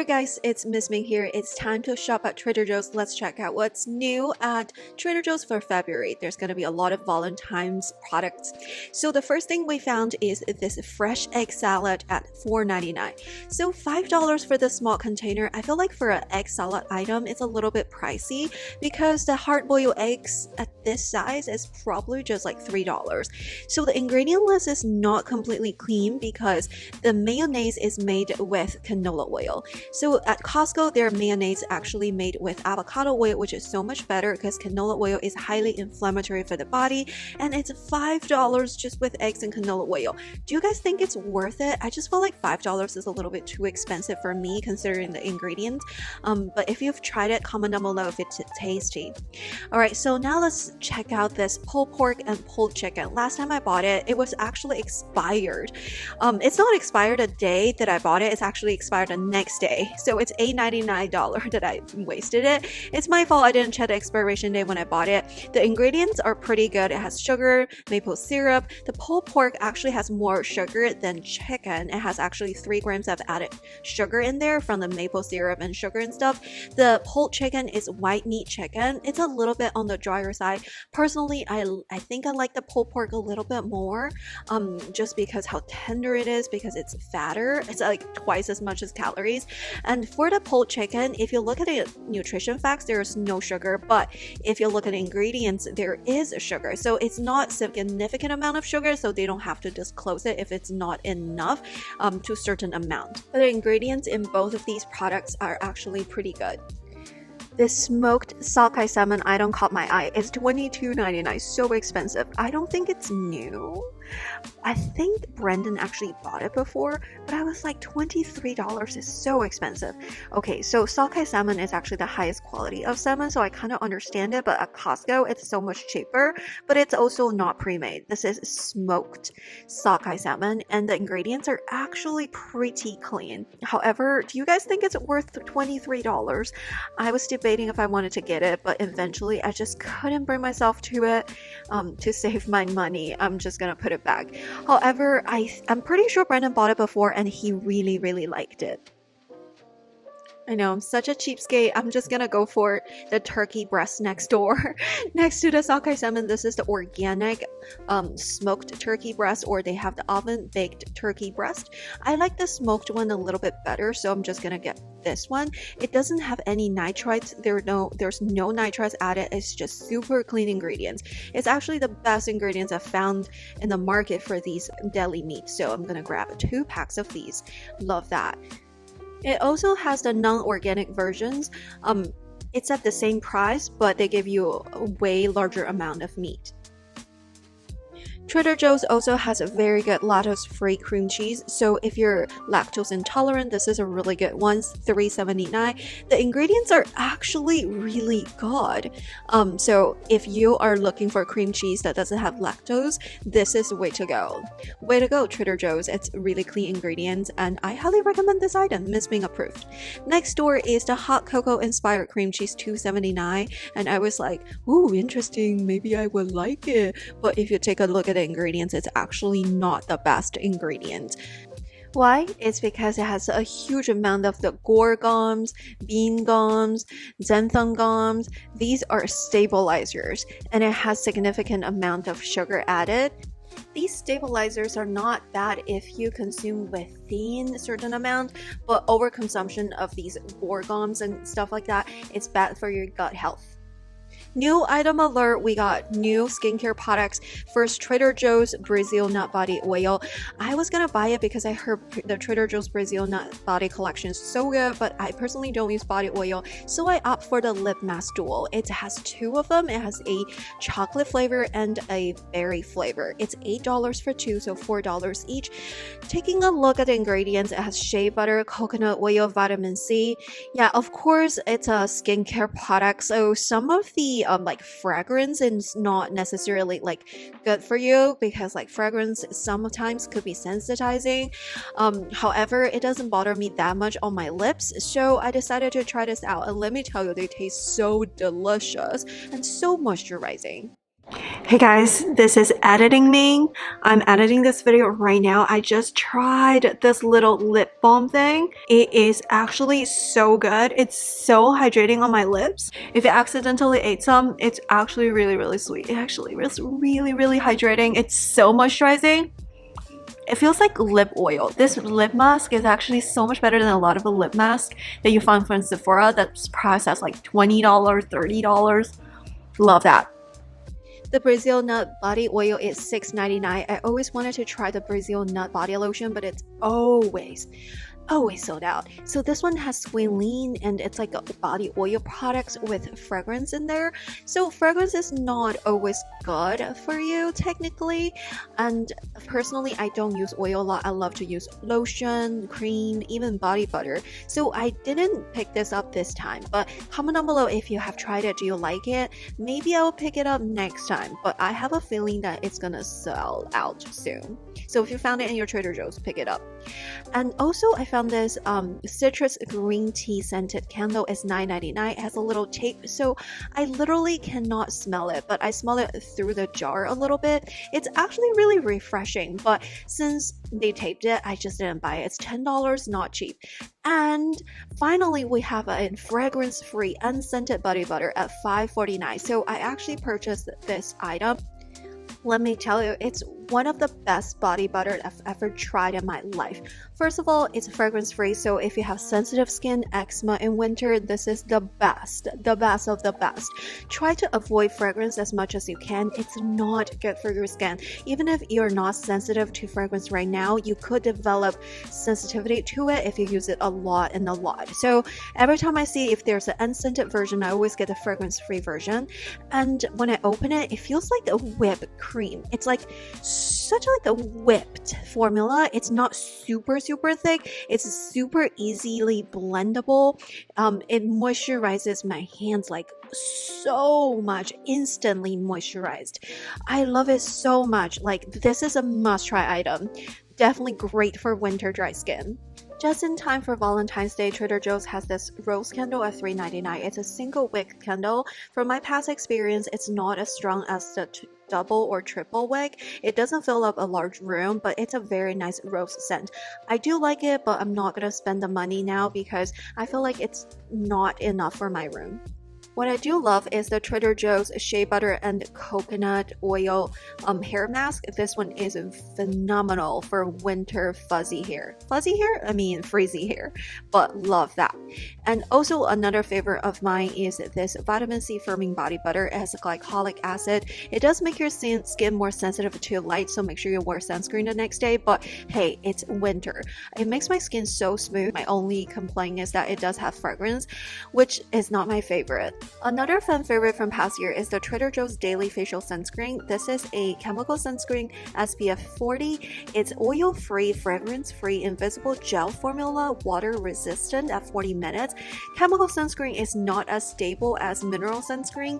there guys, it's Miss Ming here. It's time to shop at Trader Joe's. Let's check out what's new at Trader Joe's for February. There's going to be a lot of Valentine's products. So the first thing we found is this fresh egg salad at $4.99. So $5 for the small container. I feel like for an egg salad item, it's a little bit pricey because the hard-boiled eggs at this size is probably just like $3. So the ingredient list is not completely clean because the mayonnaise is made with canola oil. So at Costco, their mayonnaise actually made with avocado oil, which is so much better because canola oil is highly inflammatory for the body, and it's $5 just with eggs and canola oil. Do you guys think it's worth it? I just feel like $5 is a little bit too expensive for me considering the ingredients. But if you've tried it, comment down below if it's tasty. Alright, so now let's check out this pulled pork and pulled chicken. Last time I bought it, it was actually expired. It's not expired a day that I bought it, it's actually expired the next day. So it's $8.99 that I wasted it. It's my fault I didn't check the expiration date when I bought it. The ingredients are pretty good. It has sugar, maple syrup. The pulled pork actually has more sugar than chicken. It has actually 3 grams of added sugar in there from the maple syrup and sugar and stuff. The pulled chicken is white meat chicken. It's a little bit on the drier side. Personally, I think I like the pulled pork a little bit more, just because how tender it is, because it's fatter. It's like twice as much as calories. And for the pulled chicken, if you look at the nutrition facts, there's no sugar, but if you look at the ingredients, there is sugar. So it's not significant amount of sugar, so they don't have to disclose it if it's not enough to a certain amount. But the ingredients in both of these products are actually pretty good. This smoked sockeye salmon item caught my eye. It's $22.99, so expensive. I don't think it's new. I think Brendan actually bought it before, but I was like $23 is so expensive. Okay, so sockeye salmon is actually the highest quality of salmon, so I kind of understand it, but at Costco it's so much cheaper, but it's also not pre-made. This is smoked sockeye salmon, and the ingredients are actually pretty clean. However, do you guys think it's worth $23? I was debating if I wanted to get it, but eventually I just couldn't bring myself to it. To save my money, I'm just gonna put it back. However, I'm pretty sure Brendan bought it before and he really liked it. I know, I'm such a cheapskate. I'm just gonna go for the turkey breast next door. Next to the sockeye salmon, this is the organic smoked turkey breast, or they have the oven baked turkey breast. I like the smoked one a little bit better, so I'm just gonna get this one. It doesn't have any nitrites. There's no nitrites added. It's just super clean ingredients. It's actually the best ingredients I've found in the market for these deli meats, so I'm gonna grab 2 packs of these. Love that. It also has the non-organic versions. It's at the same price, but they give you a way larger amount of meat. Trader Joe's also has a very good Latos-free cream cheese, so if you're lactose intolerant, this is a really good one. $3.79. The ingredients are actually really good. So if you are looking for cream cheese that doesn't have lactose, this is the way to go. Way to go, Trader Joe's. It's really clean ingredients, and I highly recommend this item. Miss Ming approved. Next door is the hot cocoa inspired cream cheese, $2.79, and I was like, ooh, interesting, maybe I would like it. But if you take a look at the ingredients, it's actually not the best ingredient. Why? It's because it has a huge amount of the guar gums, bean gums, xanthan gums. These are stabilizers, and it has significant amount of sugar added. These stabilizers are not bad if you consume within a certain amount, but overconsumption of these guar gums and stuff like that, it's bad for your gut health. New item alert, we got new skincare products. First, Trader Joe's Brazil Nut Body Oil. I was gonna buy it because I heard the Trader Joe's Brazil Nut Body collection is so good, but I personally don't use body oil, so I opt for the Lip Mask Duel. It has 2 of them. It has a chocolate flavor and a berry flavor. It's $8 for 2, so $4 each. Taking a look at the ingredients, it has shea butter, coconut oil, vitamin C. Yeah, of course, it's a skincare product, so some of the like fragrance is not necessarily like good for you, because like fragrance sometimes could be sensitizing. However, it doesn't bother me that much on my lips, so I decided to try this out, and let me tell you, they taste so delicious and so moisturizing. Hey guys, this is editing me. I'm editing this video right now. I just tried this little lip balm thing. It is actually so good. It's so hydrating on my lips. If you accidentally ate some, it's actually really sweet. It actually is really hydrating. It's so moisturizing. It feels like lip oil. This lip mask is actually so much better than a lot of the lip masks that you find from Sephora that's priced at like $20, $30. Love that. The Brazil nut body oil is $6.99. I always wanted to try the Brazil nut body lotion, but it's always sold out. So this one has squalene and it's like a body oil products with fragrance in there. So fragrance is not always good for you technically, and personally I don't use oil a lot. I love to use lotion, cream, even body butter. So I didn't pick this up this time, but comment down below if you have tried it. Do you like it? Maybe I'll pick it up next time, but I have a feeling that it's gonna sell out soon. So if you found it in your Trader Joe's, pick it up. And also I found this citrus green tea scented candle. Is $9.99. It has a little tape, so I literally cannot smell it, but I smell it through the jar a little bit. It's actually really refreshing, but since they taped it, I just didn't buy it. It's $10, not cheap. And finally we have a fragrance free unscented body butter at $5.49. So I actually purchased this item. Let me tell you, it's one of the best body butter I've ever tried in my life. First of all, it's fragrance free, so if you have sensitive skin, eczema in winter, this is the best of the best. Try to avoid fragrance as much as you can. It's not good for your skin. Even if you're not sensitive to fragrance right now, you could develop sensitivity to it if you use it a lot. So every time I see if there's an unscented version, I always get the fragrance free version. And when I open it, it feels like a whipped cream. It's like such like a whipped formula. It's not super thick. It's super easily blendable. It moisturizes my hands like so much, instantly moisturized. I love it so much. Like, this is a must try item. Definitely great for winter dry skin. Just in time for Valentine's Day, Trader Joe's has this rose candle at $3.99. It's a single wick candle. From my past experience, it's not as strong as the double or triple wick. It doesn't fill up a large room, but it's a very nice rose scent. I do like it, but I'm not gonna spend the money now because I feel like it's not enough for my room. What I do love is the Trader Joe's shea butter and coconut oil hair mask. This one is phenomenal for winter fuzzy hair. Fuzzy hair? I mean frizzy hair, but love that. And also another favorite of mine is this vitamin C firming body butter. It has a glycolic acid. It does make your skin more sensitive to light, so make sure you wear sunscreen the next day, but hey, it's winter. It makes my skin so smooth. My only complaint is that it does have fragrance, which is not my favorite. Another fan favorite from past year is the Trader Joe's Daily Facial Sunscreen. This is a chemical sunscreen, SPF 40. It's oil-free, fragrance-free, invisible gel formula, water-resistant at 40 minutes. Chemical sunscreen is not as stable as mineral sunscreen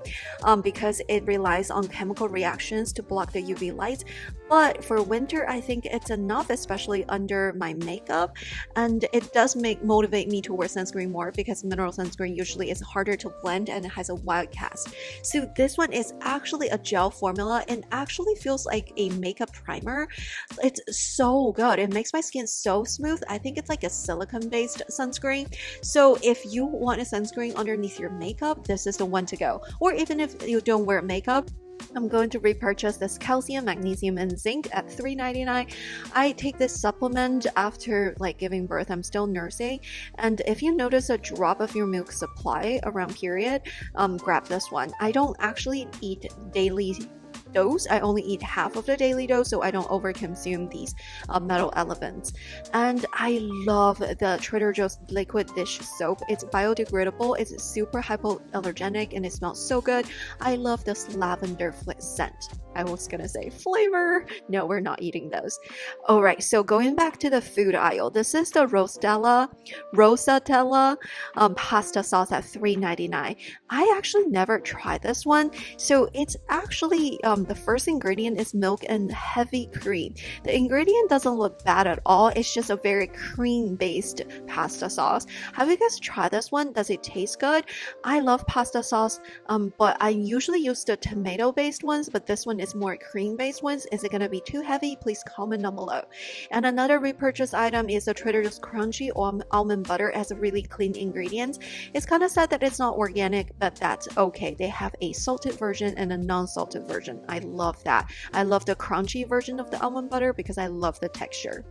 because it relies on chemical reactions to block the UV light. But for winter, I think it's enough, especially under my makeup. And it does motivate me to wear sunscreen more because mineral sunscreen usually is harder to blend and it has a wide cast. So this one is actually a gel formula and actually feels like a makeup primer. It's so good. It makes my skin so smooth. I think it's like a silicone based sunscreen. So if you want a sunscreen underneath your makeup, this is the one to go. Or even if you don't wear makeup, I'm going to repurchase this calcium, magnesium, and zinc at $3.99. I take this supplement after like giving birth. I'm still nursing, and if you notice a drop of your milk supply around period, grab this one. I don't actually eat daily dose. I only eat half of the daily dose so I don't overconsume these metal elements. And I love the Trader Joe's liquid dish soap. It's biodegradable, it's super hypoallergenic, and it smells so good. I love this lavender scent. I was gonna say flavor. No, we're not eating those. Alright, so going back to the food aisle, this is the Rosatella pasta sauce at $3.99. I actually never tried this one. So it's actually The first ingredient is milk and heavy cream. The ingredient doesn't look bad at all. It's just a very cream-based pasta sauce. Have you guys tried this one? Does it taste good? I love pasta sauce, but I usually use the tomato-based ones, but this one is more cream-based ones. Is it gonna be too heavy? Please comment down below. And another repurchase item is the Trader Joe's crunchy almond butter. It has a really clean ingredients. It's kind of sad that it's not organic, but that's okay. They have a salted version and a non-salted version. I love that. I love the crunchy version of the almond butter because I love the texture.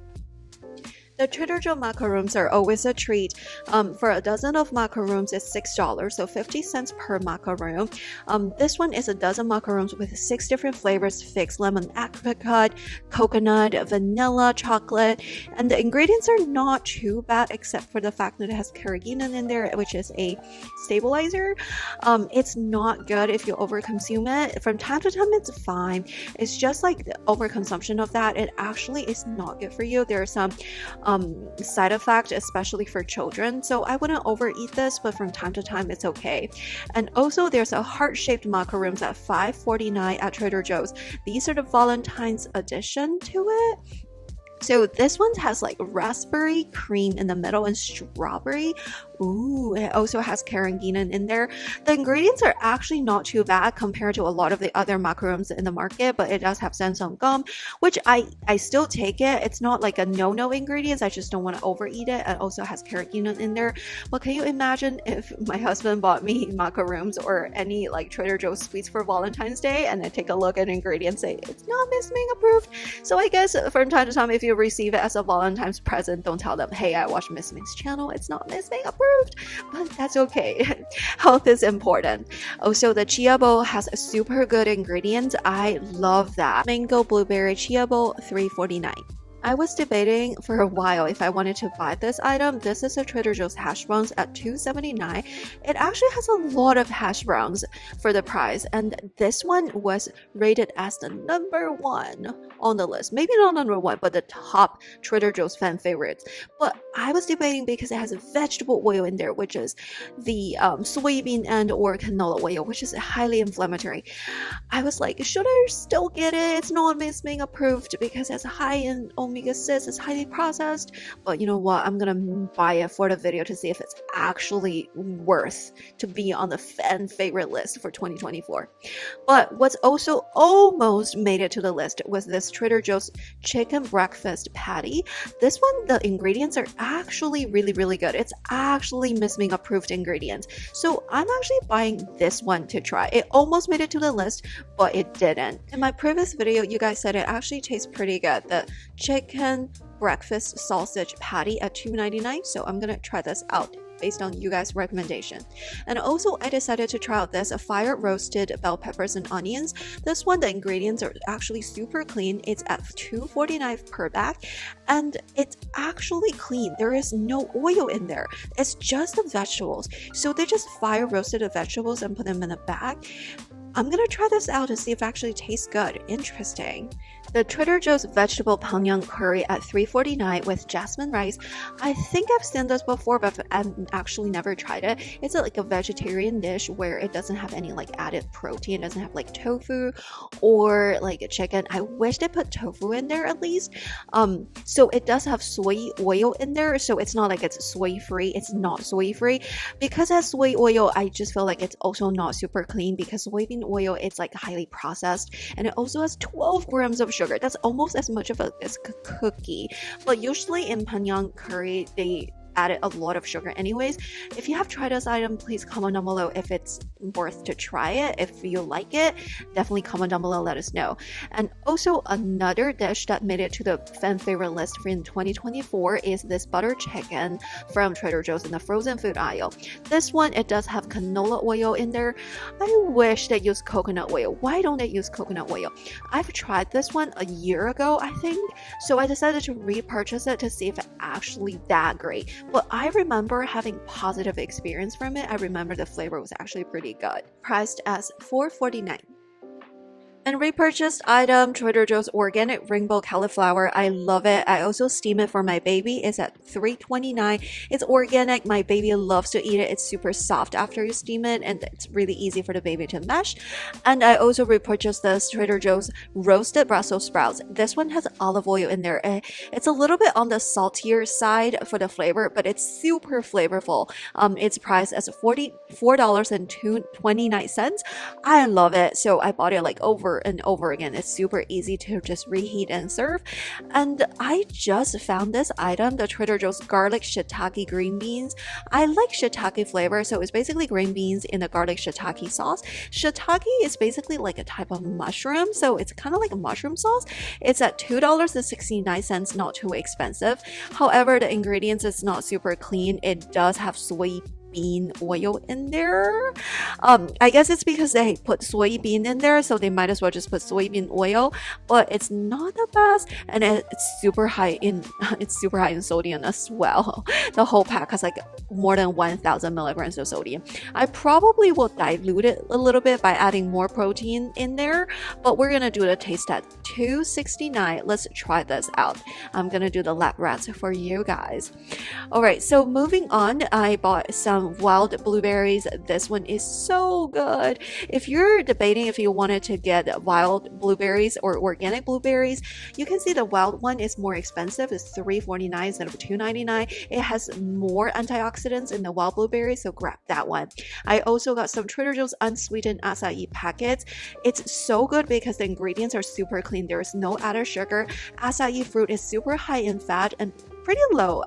The Trader Joe macaroons are always a treat. For a dozen of macaroons, it's $6, so 50 cents per macaroon. This one is a dozen macaroons with 6 different flavors: fixed lemon apricot, coconut, vanilla, chocolate, and the ingredients are not too bad except for the fact that it has carrageenan in there, which is a stabilizer. It's not good if you overconsume it. From time to time, it's fine. It's just like the overconsumption of that. It actually is not good for you. There are some side effect, especially for children, so I wouldn't overeat this, but from time to time it's okay. And also there's a heart-shaped macaroons at $5.49 at Trader Joe's. These are the Valentine's addition to it. So this one has like raspberry cream in the middle and strawberry. Ooh, it also has carrageenan in there. The ingredients are actually not too bad compared to a lot of the other macaroons in the market, but it does have Samsung gum, which I still take it. It's not like a no ingredients. I just don't want to overeat it. It also has carrageenan in there. But can you imagine if my husband bought me macaroons or any like Trader Joe's sweets for Valentine's Day, and I take a look at ingredients, say it's not Miss Ming approved? So I guess from time to time, if you receive it as a Valentine's present, don't tell them, hey, I watched Miss Ming's channel, it's not Miss Ming approved. But that's okay. Health is important. Also, the Chiao bowl has super good ingredients. I love that. Mango blueberry Chiao bowl, $3.49. I was debating for a while if I wanted to buy this item. This is a Trader Joe's hash browns at $2.79. It actually has a lot of hash browns for the price, and this one was rated as the #1 on the list. Maybe not #1, but the top Trader Joe's fan favorites. But I was debating because it has a vegetable oil in there, which is the soybean and or canola oil, which is highly inflammatory. I was like, should I still get it? It's not Miss Ming approved because it's high in omega-6, it's highly processed. But you know what? I'm gonna buy it for the video to see if it's actually worth to be on the fan favorite list for 2024. But what's also almost made it to the list was this Trader Joe's chicken breakfast patty. This one, the ingredients are actually really good. It's actually Miss Ming approved ingredients. So I'm actually buying this one to try. It almost made it to the list, but it didn't. In my previous video, you guys said it actually tastes pretty good. The chicken breakfast sausage patty at $2.99. So I'm gonna try this out based on you guys' recommendation. And also I decided to try out this fire roasted bell peppers and onions. This one, the ingredients are actually super clean. It's at $2.49 per bag, and it's actually clean. There is no oil in there. It's just the vegetables. So they just fire roasted the vegetables and put them in a bag. I'm gonna try this out to see if it actually tastes good. Interesting. The Trader Joe's vegetable pangyang curry at $3.49 with jasmine rice. I think I've seen this before, but I've actually never tried it. It's like a vegetarian dish where it doesn't have any like added protein. It doesn't have like tofu or like a chicken. I wish they put tofu in there at least. So it does have soy oil in there, so it's not like it's soy free. It's not soy free. Because it has soy oil, I just feel like it's also not super clean because soybean oil, it's like highly processed, and it also has 12 grams of sugar. That's almost as much of a cookie. But usually in pangyang curry, they added a lot of sugar anyways. If you have tried this item, please comment down below if it's worth to try it. If you like it, definitely comment down below, let us know. And also another dish that made it to the fan favorite list for in 2024 is this butter chicken from Trader Joe's in the frozen food aisle. This one, it does have canola oil in there. I wish they used coconut oil. Why don't they use coconut oil? I've tried this one a year ago, I think, so I decided to repurchase it to see if it's actually that great. But I remember having positive experience from it. I remember the flavor was actually pretty good. Priced as $4.49. And repurchased item, Trader Joe's organic rainbow cauliflower. I love it. I also steam it for my baby. It's at $3.29. It's organic. My baby loves to eat it. It's super soft after you steam it, and it's really easy for the baby to mash. And I also repurchased this Trader Joe's roasted Brussels sprouts. This one has olive oil in there. It's a little bit on the saltier side for the flavor, but it's super flavorful. It's priced as $4.29. I love it. So I bought it like over and over again. It's super easy to just reheat and serve. And I just found this item, the Trader Joe's garlic shiitake green beans. I like shiitake flavor, so it's basically green beans in a garlic shiitake sauce. Shiitake is basically like a type of mushroom, so it's kind of like a mushroom sauce. It's at $2.69, not too expensive. However, the ingredients is not super clean. It does have soy bean oil in there. I guess it's because they put soybean in there, so they might as well just put soybean oil, but it's not the best, and it's super high in sodium as well. The whole pack has like more than 1,000 milligrams of sodium. I probably will dilute it a little bit by adding more protein in there, but we're gonna do the taste at $2.69. Let's try this out. I'm gonna do the lab rats for you guys. All right, so moving on, I bought some wild blueberries. This one is so good. If you're debating if you wanted to get wild blueberries or organic blueberries, you can see the wild one is more expensive. It's $3.49 instead of $2.99. It has more antioxidants in the wild blueberries, so grab that one. I also got some Trader Joe's unsweetened acai packets. It's so good because the ingredients are super clean. There is no added sugar. Acai fruit is super high in fat and pretty low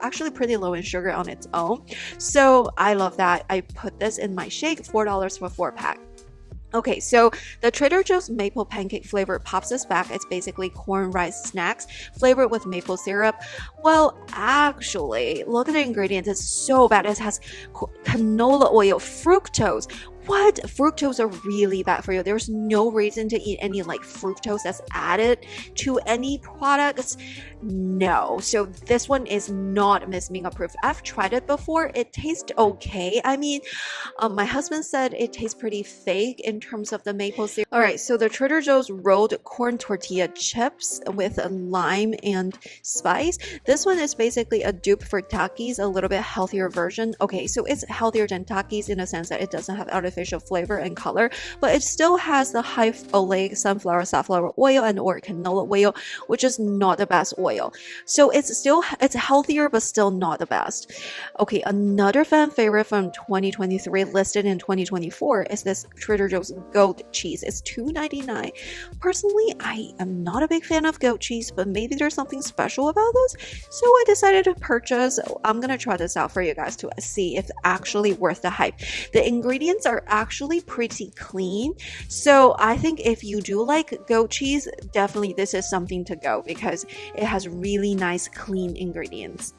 in sugar on its own. So I love that. I put this in my shake, $4 for 4-pack. Okay, so the Trader Joe's maple pancake flavor pops us back. It's basically corn rice snacks flavored with maple syrup. Well, actually, look at the ingredients. It's so bad. It has canola oil, fructose. What? Fructose are really bad for you. There's no reason to eat any like fructose that's added to any products. No. So this one is not Miss Ming approved. I've tried it before. It tastes okay. I mean, my husband said it tastes pretty fake in terms of the maple syrup. All right, so the Trader Joe's rolled corn tortilla chips with a lime and spice. This one is basically a dupe for Takis, a little bit healthier version. Okay, so it's healthier than Takis in a sense that it doesn't have artificial flavor and color, but it still has the high oleic sunflower, safflower oil and or canola oil, which is not the best oil. So it's healthier, but still not the best. Okay, another fan favorite from 2023 listed in 2024 is this Trader Joe's goat cheese. It's $2.99. Personally, I am not a big fan of goat cheese, but maybe there's something special about this, so I decided to purchase. I'm gonna try this out for you guys to see if it's actually worth the hype. The ingredients are actually pretty clean, so I think if you do like goat cheese, definitely this is something to go because it has really nice clean ingredients.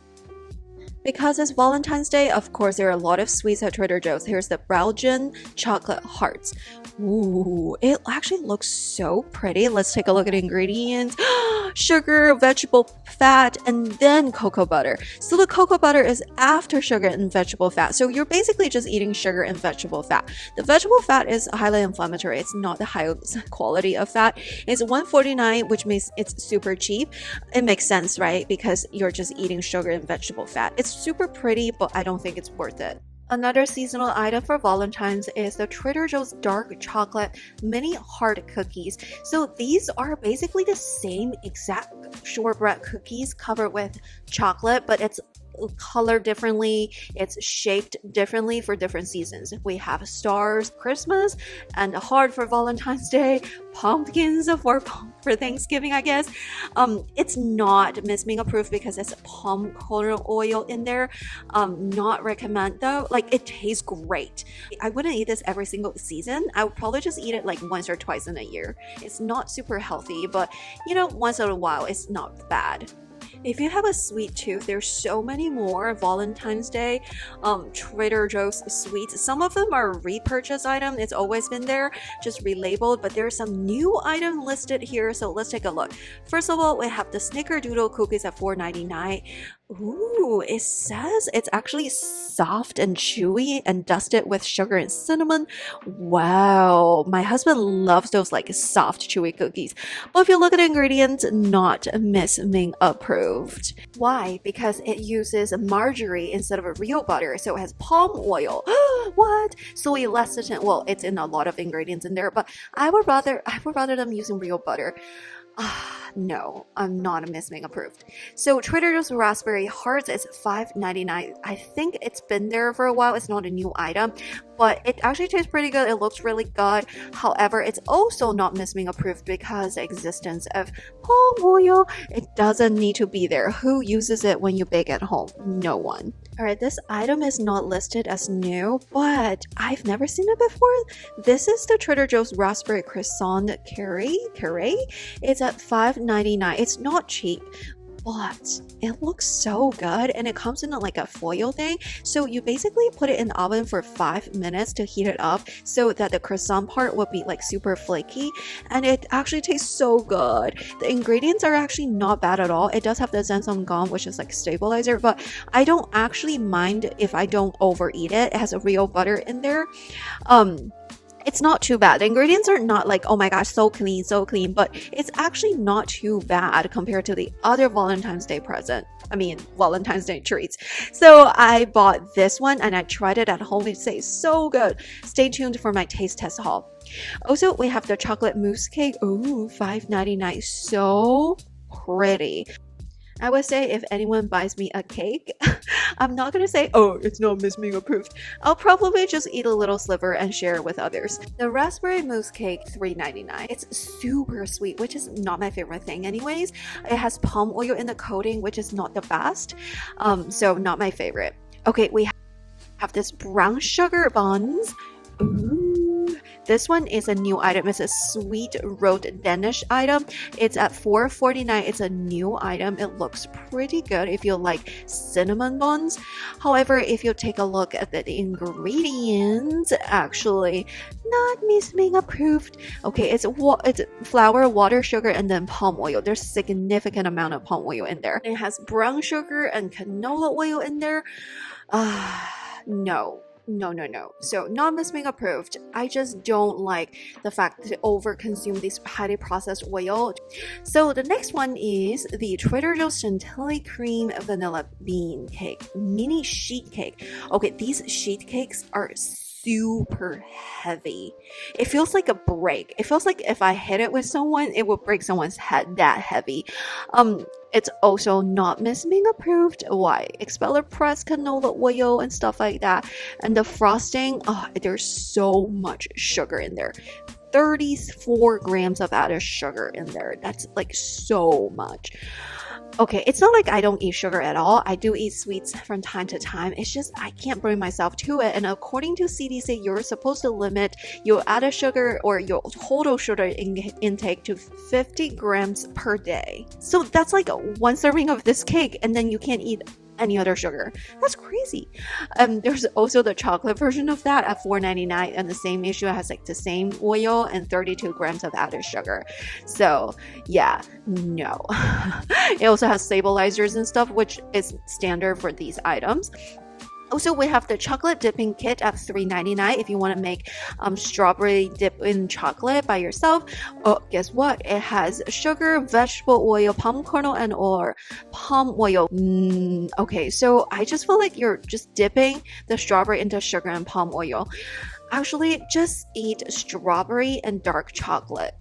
Because it's Valentine's Day, of course, there are a lot of sweets at Trader Joe's. Here's the Browen chocolate hearts. Ooh, it actually looks so pretty. Let's take a look at ingredients. Sugar, vegetable fat, and then cocoa butter. So the cocoa butter is after sugar and vegetable fat. So you're basically just eating sugar and vegetable fat. The vegetable fat is highly inflammatory. It's not the highest quality of fat. It's $1.49, which means it's super cheap. It makes sense, right? Because you're just eating sugar and vegetable fat. It's super pretty, but I don't think it's worth it. Another seasonal item for Valentine's is the Trader Joe's dark chocolate mini heart cookies. So these are basically the same exact shortbread cookies covered with chocolate, but it's colored differently, it's shaped differently for different seasons. We have stars Christmas and a heart for Valentine's Day, pumpkins for Thanksgiving, I guess. It's not Miss Ming approved because it's palm kernel oil in there. Not recommend though. Like, it tastes great. I wouldn't eat this every single season. I would probably just eat it like once or twice in a year. It's not super healthy, but you know, once in a while it's not bad. If you have a sweet tooth, there's so many more Valentine's Day Trader Joe's sweets. Some of them are repurchase item. It's always been there, just relabeled, but there's some new item listed here, so let's take a look. First of all, we have the snickerdoodle cookies at $4.99. Ooh, it says it's actually soft and chewy and dusted with sugar and cinnamon. Wow, my husband loves those like soft, chewy cookies. But if you look at the ingredients, not Miss Ming approved. Why? Because it uses margarine instead of a real butter, so it has palm oil. What? Soy lecithin. Well, it's in a lot of ingredients in there, but I would rather them using real butter. No, I'm not a Miss Ming approved. So Trader Joe's Raspberry Hearts is $5.99. I think it's been there for a while. It's not a new item, but it actually tastes pretty good. It looks really good. However, it's also not Miss Ming approved because the existence of palm oil. It doesn't need to be there. Who uses it when you bake at home? No one. Alright, this item is not listed as new, but I've never seen it before. This is the Trader Joe's Raspberry Croissant Curry. It's at $5.99. It's not cheap, but it looks so good, and it comes in like a foil thing. So you basically put it in the oven for 5 minutes to heat it up so that the croissant part will be like super flaky, and it actually tastes so good. The ingredients are actually not bad at all. It does have the xanthan gum, which is like stabilizer, but I don't actually mind if I don't overeat it. It has a real butter in there. It's not too bad. The ingredients are not like, oh my gosh, so clean, but it's actually not too bad compared to the other Valentine's Day Valentine's Day treats. So I bought this one and I tried it at home. It tastes so good. Stay tuned for my taste test haul. Also, we have the chocolate mousse cake. Ooh, $5.99. So pretty. I would say if anyone buys me a cake, I'm not gonna say, oh, it's not Miss Ming approved. I'll probably just eat a little sliver and share it with others. The raspberry mousse cake, $3.99. It's super sweet, which is not my favorite thing anyways. It has palm oil in the coating, which is not the best. So not my favorite. Okay, we have this brown sugar buns. Ooh. This one is a new item. It's a sweet roast Danish item. It's at $4.49. It's a new item. It looks pretty good if you like cinnamon buns. However, if you take a look at the ingredients, actually not Miss Ming approved. Okay, it's flour, water, sugar, and then palm oil. There's a significant amount of palm oil in there. It has brown sugar and canola oil in there. No. So not Miss Ming approved. I just don't like the fact to overconsume this highly processed oil. So the next one is the Trader Joe's Chantilly Cream Vanilla Bean Cake Mini Sheet Cake. Okay, these sheet cakes are super heavy. It feels like a break. It feels like if I hit it with someone, it would break someone's head. That heavy. It's also not Miss Ming approved. Why? Expeller press canola oil and stuff like that. And the frosting, there's so much sugar in there. 34 grams of added sugar in there. That's like so much. Okay, it's not like I don't eat sugar at all. I do eat sweets from time to time. It's just I can't bring myself to it. And according to CDC, you're supposed to limit your added sugar or your total sugar intake to 50 grams per day. So that's like one serving of this cake, and then you can't eat any other sugar. That's crazy. There's also the chocolate version of that at $4.99, and the same issue. It has like the same oil and 32 grams of added sugar. So yeah, no. It also has stabilizers and stuff, which is standard for these items. Also, we have the chocolate dipping kit at $3.99 if you want to make strawberry dip in chocolate by yourself. Oh, guess what? It has sugar, vegetable oil, palm kernel, and or palm oil. Okay, so I just feel like you're just dipping the strawberry into sugar and palm oil. Actually, just eat strawberry and dark chocolate.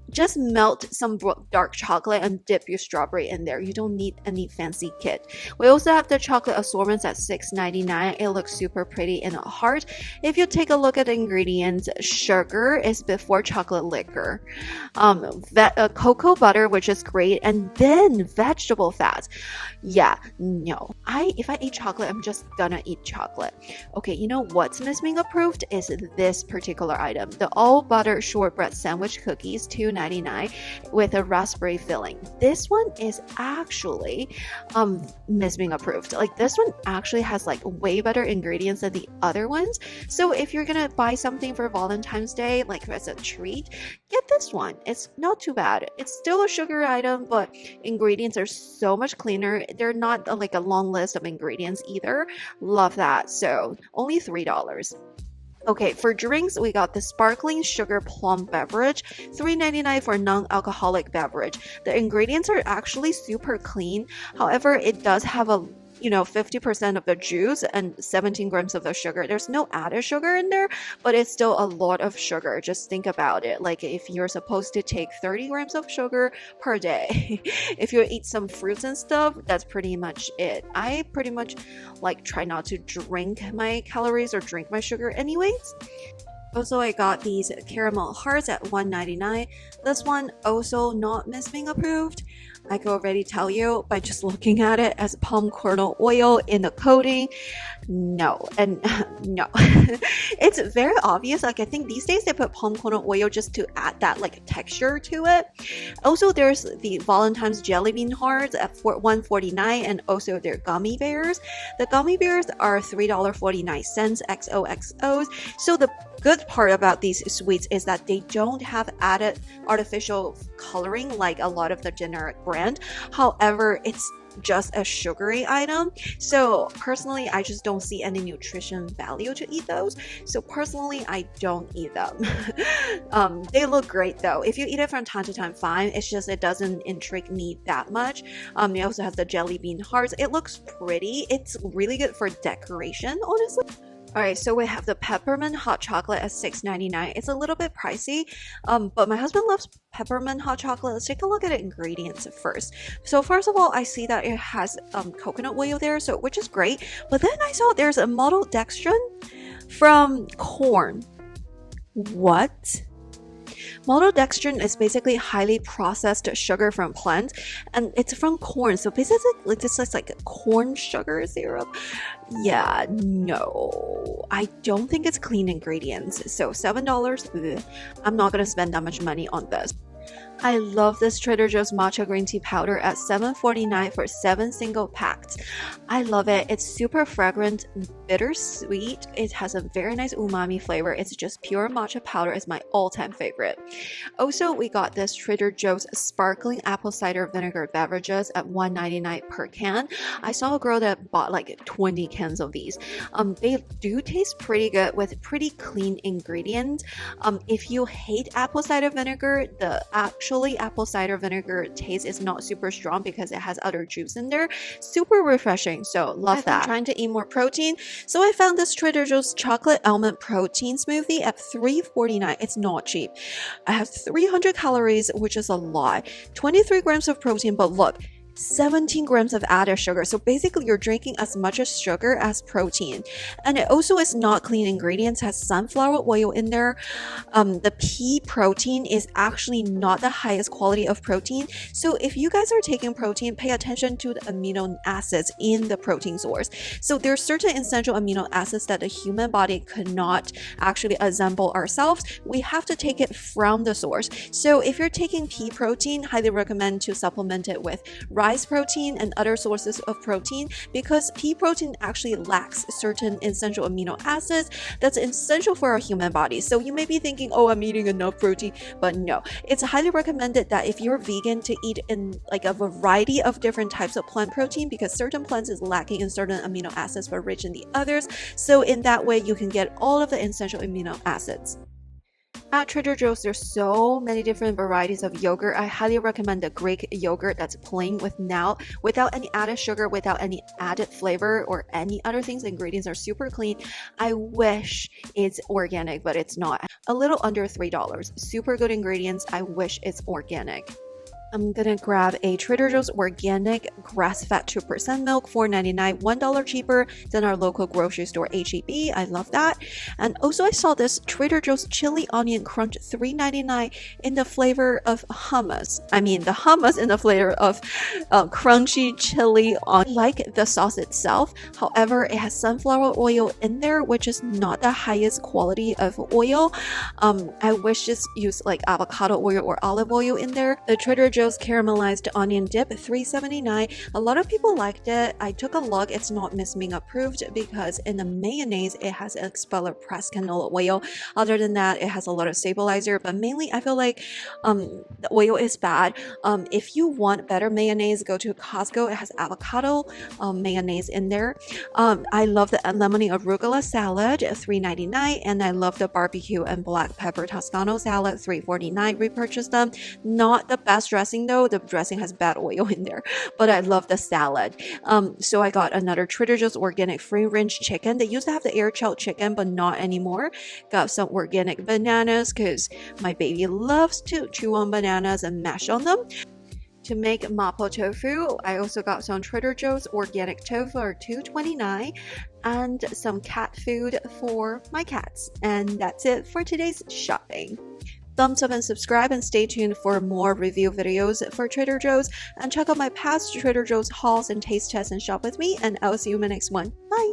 Just melt some dark chocolate and dip your strawberry in there. You don't need any fancy kit. We also have the chocolate absorbance at $6.99. It looks super pretty in a heart. If you take a look at the ingredients, sugar is before chocolate liquor, cocoa butter, which is great, and then vegetable fats. Yeah, no. If I eat chocolate, I'm just gonna eat chocolate. Okay, you know what's Miss Ming approved is this particular item. The all butter shortbread sandwich cookies, $2.99. $1.99 with a raspberry filling. This one is actually Miss Being approved. Like this one actually has like way better ingredients than the other ones. So if you're gonna buy something for Valentine's Day, like as a treat, get this one. It's not too bad. It's still a sugar item, but ingredients are so much cleaner. They're not like a long list of ingredients either. Love that. So only $3. Okay, for drinks, we got the sparkling sugar plum beverage, $3.99 for non-alcoholic beverage. The ingredients are actually super clean. However, it does have a 50% of the juice and 17 grams of the sugar. There's no added sugar in there, but it's still a lot of sugar. Just think about it. Like if you're supposed to take 30 grams of sugar per day, if you eat some fruits and stuff, that's pretty much it. I pretty much like try not to drink my calories or drink my sugar anyways. Also, I got these caramel hearts at $1.99. This one also not Miss Being approved. I can already tell you by just looking at it as palm kernel oil in the coating. No, and no. It's very obvious. Like I think these days they put palm kernel oil just to add that like texture to it. Also, there's the Valentine's jelly bean hearts at $1.49 and also their gummy bears. The gummy bears are $3.49 XOXOs. So the good part about these sweets is that they don't have added artificial coloring like a lot of the generic brand. However, it's just a sugary item. So personally, I just don't see any nutrition value to eat those. So personally, I don't eat them. They look great though. If you eat it from time to time, fine. It's just it doesn't intrigue me that much. It also has the jelly bean hearts. It looks pretty. It's really good for decoration, honestly. Alright, so we have the Peppermint Hot Chocolate at $6.99. It's a little bit pricey, but my husband loves Peppermint Hot Chocolate. Let's take a look at the ingredients first. So first of all, I see that it has coconut oil there, so which is great. But then I saw there's a maltodextrin from corn. What? Maltodextrin is basically highly processed sugar from plants, and it's from corn. So basically, this is like a corn sugar syrup. Yeah, no, I don't think it's clean ingredients. So $7, ugh, I'm not gonna spend that much money on this. I love this Trader Joe's matcha green tea powder at $7.49 for 7 single packs. I love it. It's super fragrant, bittersweet. It has a very nice umami flavor. It's just pure matcha powder. It's my all-time favorite. Also, we got this Trader Joe's sparkling apple cider vinegar beverages at $1.99 per can. I saw a girl that bought like 20 cans of these. They do taste pretty good with pretty clean ingredients. If you hate apple cider vinegar, the actually apple cider vinegar taste is not super strong because it has other juice in there. Super refreshing, so love that. I'm trying to eat more protein, so I found this Trader Joe's chocolate almond protein smoothie at $3.49. It's not cheap. I have 300 calories, which is a lot. 23 grams of protein, but look, 17 grams of added sugar. So basically you're drinking as much as sugar as protein. And it also is not clean ingredients, has sunflower oil in there. The pea protein is actually not the highest quality of protein. So if you guys are taking protein, pay attention to the amino acids in the protein source. So there's certain essential amino acids that the human body could not actually assemble ourselves. We have to take it from the source. So if you're taking pea protein, highly recommend to supplement it with rice protein and other sources of protein, because pea protein actually lacks certain essential amino acids that's essential for our human body. So you may be thinking, oh, I'm eating enough protein, but no. It's highly recommended that if you're vegan to eat in like a variety of different types of plant protein, because certain plants is lacking in certain amino acids but rich in the others. So in that way you can get all of the essential amino acids. At Trader Joe's, there's so many different varieties of yogurt. I highly recommend the Greek yogurt that's plain without any added sugar, without any added flavor or any other things. The ingredients are super clean. I wish it's organic, but it's not. A little under $3. Super good ingredients. I wish it's organic. I'm gonna grab a Trader Joe's organic grass-fed 2% milk, $4.99, $1 cheaper than our local grocery store H-E-B. I love that. And also I saw this Trader Joe's chili onion crunch, $3.99 in the flavor of hummus. I mean the hummus in the flavor of crunchy chili onion. I like the sauce itself. However, it has sunflower oil in there, which is not the highest quality of oil. I wish just use like avocado oil or olive oil in there. The Trader Joe's caramelized onion dip, $3.79. A lot of people liked it. I took a look. It's not Miss Ming approved because in the mayonnaise it has expeller pressed canola oil. Other than that, it has a lot of stabilizer, but mainly I feel like the oil is bad. If you want better mayonnaise, go to Costco. It has avocado mayonnaise in there. I love the lemony arugula salad, $3.99, and I love the barbecue and black pepper Toscano salad, $3.49. Repurchase them. Not the best dressing though. The dressing has bad oil in there, but I love the salad. So I got another Trader Joe's organic free range chicken. They used to have the air chilled chicken, but not anymore. Got some organic bananas because my baby loves to chew on bananas and mash on them. To make mapo tofu, I also got some Trader Joe's organic tofu for $2.29 and some cat food for my cats. And that's it for today's shopping. Thumbs up and subscribe, and stay tuned for more review videos for Trader Joe's, and check out my past Trader Joe's hauls and taste tests and shop with me, and I'll see you in my next one. Bye!